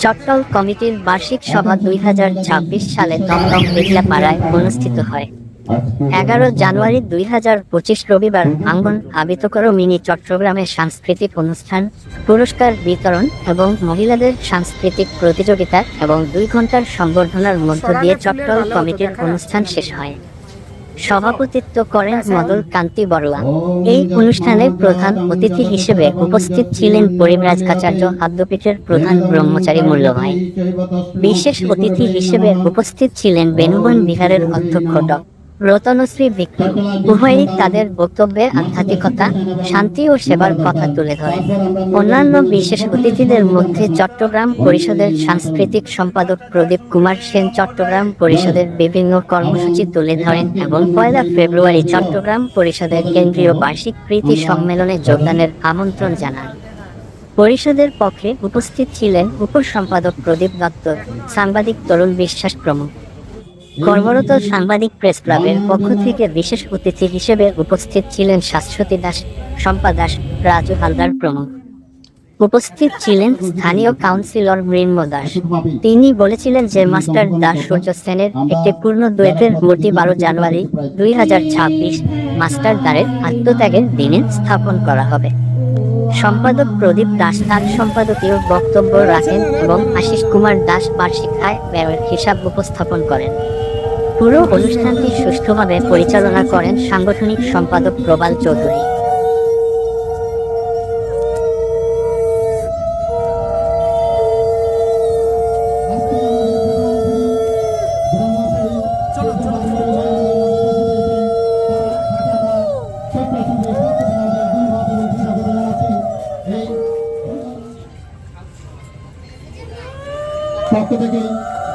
চট্টল কমিটির বার্ষিক সভা 2026 সালে দমদম বেগলাপাড়ায় অনুষ্ঠিত হয়। 11 জানুয়ারি 2025 রবিবার আঙ্গন আবিতকর মিনি চট্টগ্রামে সাংস্কৃতিক অনুষ্ঠান, পুরস্কার বিতরণ এবং মহিলাদের সাংস্কৃতিক প্রতিযোগিতা এবং 2 ঘন্টার সংবর্ধনার মধ্য দিয়ে চট্টল কমিটির অনুষ্ঠান শেষ হয়। সভাপতিত্ব করেন মদল কান্তি বড়ুয়া। এই অনুষ্ঠানে প্রধান অতিথি হিসেবে উপস্থিত ছিলেন পরিব্রাজকাচার্য আদ্যপীঠের প্রধান ব্রহ্মচারী মূল্যভাই। বিশেষ অতিথি হিসেবে উপস্থিত ছিলেন বেনুবন বিহারের অধ্যক্ষ ড রতনশ্রী বিক্রম। উভয়ই তাদের বক্তব্যে আধ্যাত্মিকতা, শান্তি ও সেবার কথা তুলে ধরেন। অন্যান্য বিশেষ অতিথিদের মধ্যে চট্টগ্রাম পরিষদের সাংস্কৃতিক সম্পাদক প্রদীপ কুমার সেন চট্টগ্রাম পরিষদের বিভিন্ন কর্মসূচি তুলে ধরেন এবং 1 ফেব্রুয়ারি চট্টগ্রাম পরিষদের কেন্দ্রীয় বার্ষিক প্রীতি সম্মেলনে যোগদানের আমন্ত্রণ জানান। পরিষদের পক্ষে উপস্থিত ছিলেন উপসম্পাদক প্রদীপ দত্ত, সাংবাদিক তরুণ বিশ্বাস প্রমুখ। কর্মরত সাংবাদিক প্রেস ক্লাবের পক্ষ থেকে বিশেষ অতিথি হিসেবে উপস্থিত ছিলেন শাশ্বতী দাস, শম্পা দাস, রাজু হালদার প্রমুখ। উপস্থিত ছিলেন স্থানীয় কাউন্সিলর মৃন্ময় দাস। তিনি বলেছিলেন যে মাস্টার দাস সূর্য সেনের একটি পূর্ণ দ্বৈতের মূর্তি 12 জানুয়ারি 2026 মাস্টার দারের আত্মত্যাগের দিনে স্থাপন করা হবে। সম্পাদক প্রদীপ দাস তার সম্পাদকীয় বক্তব্য রাখেন এবং আশিস কুমার দাস বার্ষিক আয় ব্যয়ের হিসাব উপস্থাপন করেন। পুরো অনুষ্ঠানটি সুষ্ঠুভাবে পরিচালনা করেন সাংগঠনিক সম্পাদক প্রবাল চৌধুরী। পক্ষ থেকে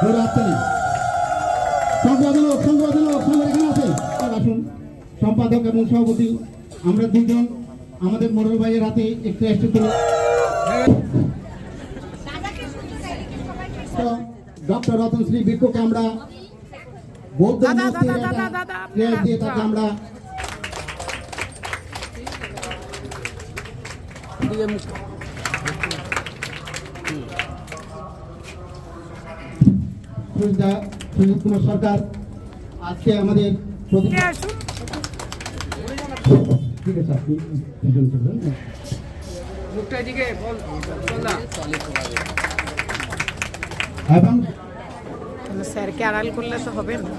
ধরে আসছেন আসুন সম্পাদক এবং সভাপতি আমরা দুজন আমাদের মোড়ল ভাইয়ের হাতে একটু একটু করে ডক্টর রতনশ্রী বিক্রমকে আমরা বৌদ্ধ দিয়ে তাকে আমরা সুজিত কুমার সরকার আজকে আমাদের ঠিক আছে এবং স্যারকে আড়াল করলে তো হবে না।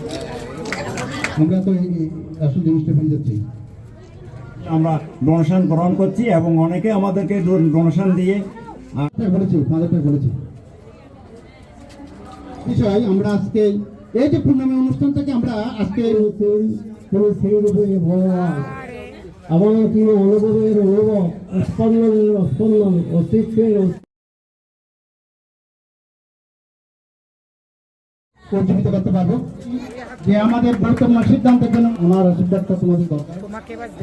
আমরা তো আসল জিনিসটা পেয়ে যাচ্ছি। আমরা ডোনেশন গ্রহণ করছি এবং অনেকে আমাদেরকে ডোনেশন দিয়ে বলেছি বিষয় আমরা আজকে এই যে পূর্ণামী অনুষ্ঠানটাকে আমরা আজকে আমার কি অনুভবের অনুভব স্পন্দন অস্তিত্বের উজ্জীবিত করতে পারবো যে আমাদের বর্তমান সিদ্ধান্তের জন্য আমার সিদ্ধান্তটা তোমাদের দরকার।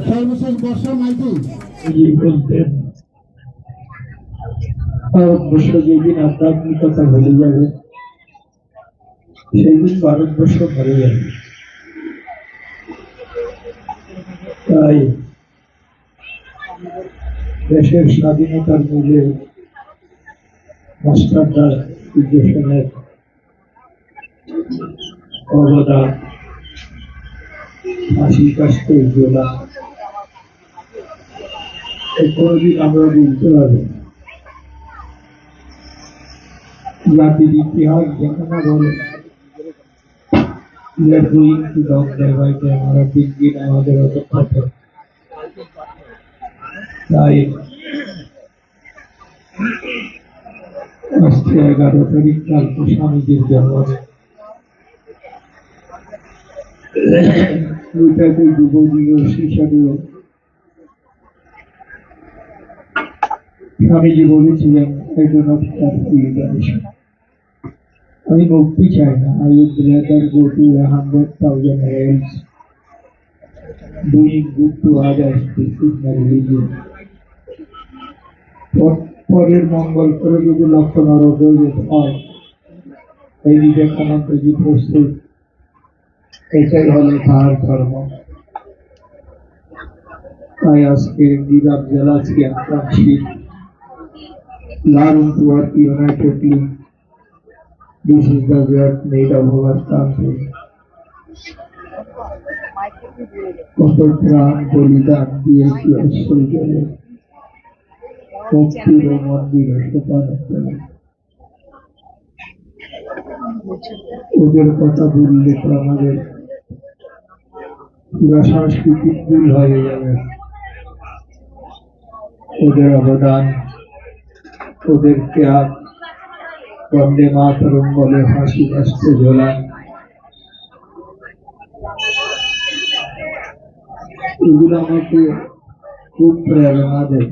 সর্বশেষ বর্ষা মাইতি বলতেন ভারতবর্ষ যেদিন আধ্যাত্মিকতা ভুলে যাবে সেদিন ভারতবর্ষ ভরে যাবে। তাই দেশের স্বাধীনতার মূল্যে মাস্টারদা সূর্যসেনের অবদান, ফাঁসির কাজকে উজ্জ্বলা কোনদিন আমরা বুঝতে পারবো না। জাতির ইতিহাস যেখানে বলে আমরা দিন আমাদের অপেক্ষা করে। তাই আজকে 11 তারিখ কালকে স্বামীজির জন্মদিন। ওইটাকে যুব দিবস হিসাবেও স্বামীজি বলেছিলেন একজন আমি মুক্তি চাই না, I would rather go to 100,000 hells doing good to others. This is my religion. পরের মঙ্গল করে যদি লক্ষ্য নরক হয় এই বিবেকানন্দজি প্রস্তুত, এটাই হলো তার ধর্ম। তাই আজকে Give up jealousy and friendship, learn to work unitedly This is the great need of our country. কত প্রাণ বলিদান দিয়েছি অশ্বজলে, ভক্তির মন্দির সোপান তলে। ওদের কথা বললে তো আমাদের পুরা সাংস্কৃতিক ভুল হয়ে যাবে। ওদের অবদান, ওদের ত্যাগ, বন্দে মাতরম বলে হাসি কাস্তে ঝোলা, এগুলো আমাকে খুব প্রেরণা দেয়।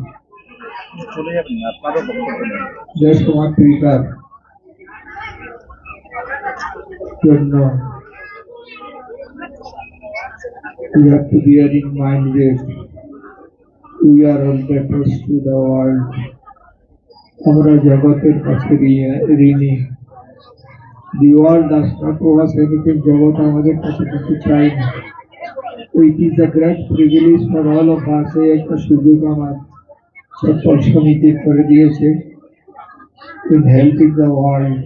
দেশমাতৃকার জন্য we have to bear in mind that we are all debtors to the world. আমরা জগতের কাছে ঋণী। The world does not owe us anything. জগৎ আমাদের কাছে কিছু চাই না। It is a great privilege for all of us. এই একটা সুযোগ আমার সকল সমিতি করে দিয়েছে। In helping the world,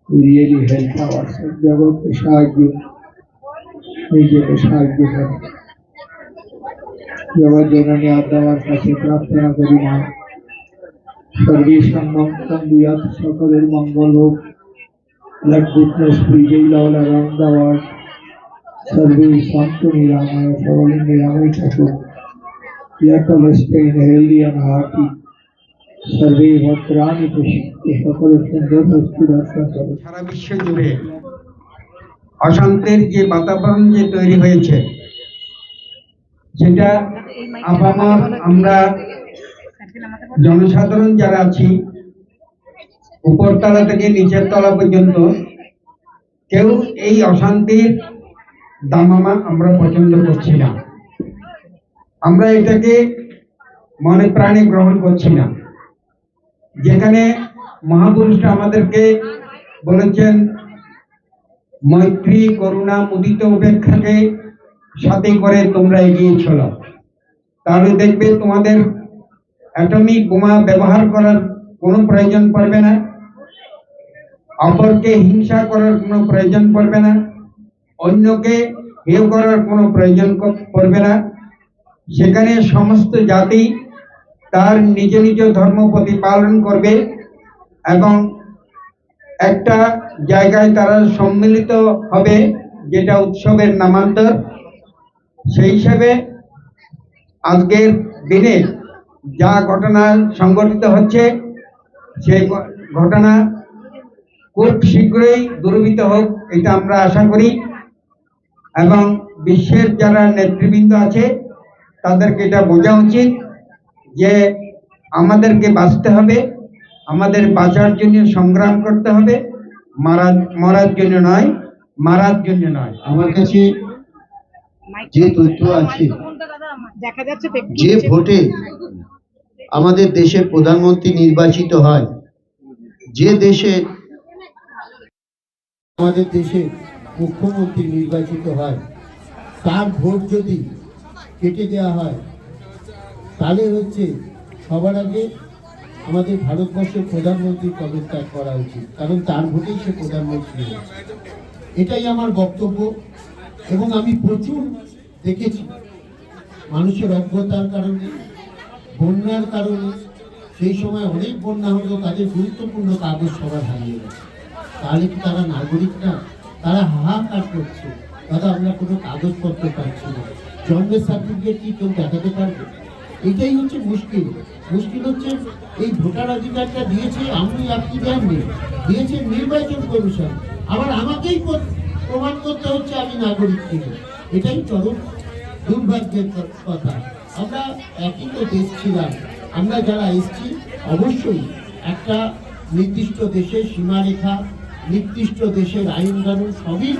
we really help ourselves. জগৎকে সাহায্য, নিজেকে সাহায্য করে। জগৎ জননী আত্মার কাছে প্রার্থনা করি না, সর্বেষাং মঙ্গলং ভূয়াৎ, সকলের মঙ্গল হোক। Let goodness prevail all around the world. সর্বে শান্ত নিরাময়, সকলে নিরাময় থাকুক। Let all stay healthy and hearty. সর্বে ভদ্রাণি পশ্যন্তু, সকলে সুন্দর বস্তু দর্শন করুক। সারা বিশ্ব জুড়ে অশান্তির যে বাতাবরণ যে তৈরি হয়েছে, সেটা আপামর আমরা জনসাধারণ যারা আছি, উপরতলা থেকে নিচের তলা পর্যন্ত, কেউ এই অশান্তির দামামা আমরা পছন্দ করছি না। আমরা এটাকে মনে প্রাণে গ্রহণ করছি না। যেখানে মহাপুরুষরা আমাদেরকে বলেছেন মৈত্রী, করুণা, মুদিত উপেক্ষাকে সাথে করে তোমরা এগিয়ে চলো, তাহলে দেখবে তোমাদের অ্যাটমিক বোমা ব্যবহার করার কোনো প্রয়োজন পড়বে না, অপরকে হিংসা করার কোনো প্রয়োজন পড়বে না, অন্যকে হেয় করার কোনো প্রয়োজন পড়বে না। সেখানে সমস্ত জাতি তার নিজ নিজ ধর্ম প্রতিপালন করবে এবং একটা জায়গায় তারা সম্মিলিত হবে, যেটা উৎসবের নামান্তর। সেই হিসাবে আজকের দিনে যা ঘটনা সংঘটিত হচ্ছে, সেই ঘটনা খুব শীঘ্রই দূরীভূত হোক, এটা আমরা আশা করি। এবং বিশ্বের যারা নেতৃবৃন্দ আছে তাদেরকে এটা বোঝা উচিত যে আমাদেরকে বাঁচতে হবে, আমাদের বাঁচার জন্য সংগ্রাম করতে হবে, মরার জন্য নয়, মারার জন্য নয়। আমার কাছে যে তথ্য আছে, দেখা যাচ্ছে যে ভোটে আমাদের দেশের প্রধানমন্ত্রী নির্বাচিত হয়, যে দেশে আমাদের দেশে মুখ্যমন্ত্রী নির্বাচিত হয়, তার ভোট যদি কেটে দেওয়া হয়, তাহলে হচ্ছে সবার আগে আমাদের ভারতবর্ষের প্রধানমন্ত্রী পদত্যাগ করা উচিত, কারণ তার ভোটেই সে প্রধানমন্ত্রী হয়েছে। এটাই আমার বক্তব্য। এবং আমি প্রচুর দেখেছি মানুষের অজ্ঞতার কারণে, বন্যার কারণে, সেই সময় অনেক বন্যা হলেও তাদের গুরুত্বপূর্ণ কাগজ সবার হারিয়ে গেছে। তাহলে কি তারা নাগরিক না? তারা হাহাকার করছে, দাদা আমরা কোনো কাগজপত্র পাচ্ছি না, জন্মের সার্টিফিকেট কি কেউ দেখাতে পারবে? এটাই হচ্ছে মুশকিল। মুশকিল হচ্ছে এই ভোটার অধিকারটা দিয়েছে আমি, আপনি দেননি, দিয়েছে নির্বাচন কমিশন, আবার আমাকেই প্রমাণ করতে হচ্ছে আমি নাগরিক কিনা। এটাই চরম দুর্ভাগ্যের কথা। আমরা একই তো দেশ ছিলাম, আমরা যারা এসছি অবশ্যই একটা নির্দিষ্ট দেশের সীমারেখা, নির্দিষ্ট দেশের আইন কানুন সবই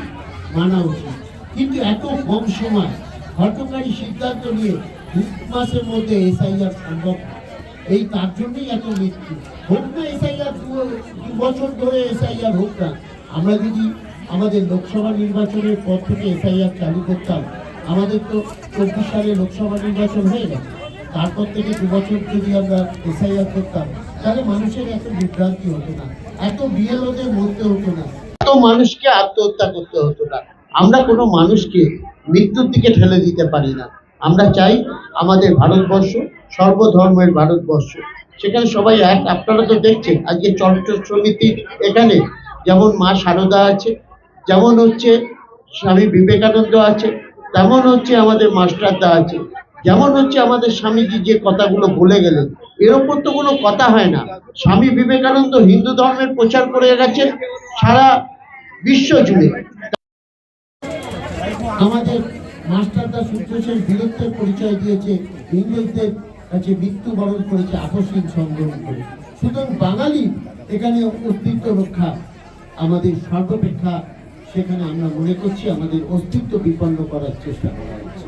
মানা উচিত। কিন্তু এত কম সময় হঠকারী সিদ্ধান্ত নিয়ে 2 মাসের মধ্যে এসআইআর সম্ভব, এই তার জন্যই এত মৃত্যু। হোক না এসআইআর, 2 বছর ধরে এসআইআর হোক না। আমরা যদি আমাদের লোকসভা নির্বাচনের পর থেকে এসআইআর চালু করতাম, আমাদের তো 24 সালে লোকসভা নির্বাচন হয়ে গেছে, তারপর থেকে 2 বছর যদি আমরা এসআইআর করতাম, তাহলে মানুষের এত বিভ্রান্তি হতো না। এত বিএলওদের মরতে হতো না, এত মানুষকে আত্মহত্যা করতে হতো না। আমরা কোনো মানুষকে মৃত্যুর দিকে ঠেলে দিতে পারি না। আমরা চাই আমাদের ভারতবর্ষ সর্বধর্মের ভারতবর্ষ, সেখানে সবাই এক। আপনারা তো দেখছেন আজকে চলচ্চিত্র সমিতির এখানে যেমন মা শারদা আছে, যেমন হচ্ছে স্বামী বিবেকানন্দ আছে, তেমন হচ্ছে আমাদের মাস্টারদা আছে, যেমন হচ্ছে আমাদের স্বামীজি যে কথাগুলো বলে গেলেন, এর ওপর তো কোনো কথা হয় না। স্বামী বিবেকানন্দ হিন্দু ধর্মের প্রচার করে গেছেন সারা বিশ্ব জুড়ে। আমাদের মাস্টারদা সূর্যসেন বীরত্বের পরিচয় দিয়েছে, ইংরেজদের কাছে মৃত্যুবরণ করেছে আপসহীন সংগ্রাম করে। সুতরাং বাঙালি এখানে অস্তিত্ব রক্ষা আমাদের সর্বাপেক্ষা, সেখানে আমরা মনে করছি আমাদের অস্তিত্ব বিপন্ন করার চেষ্টা করা হচ্ছে।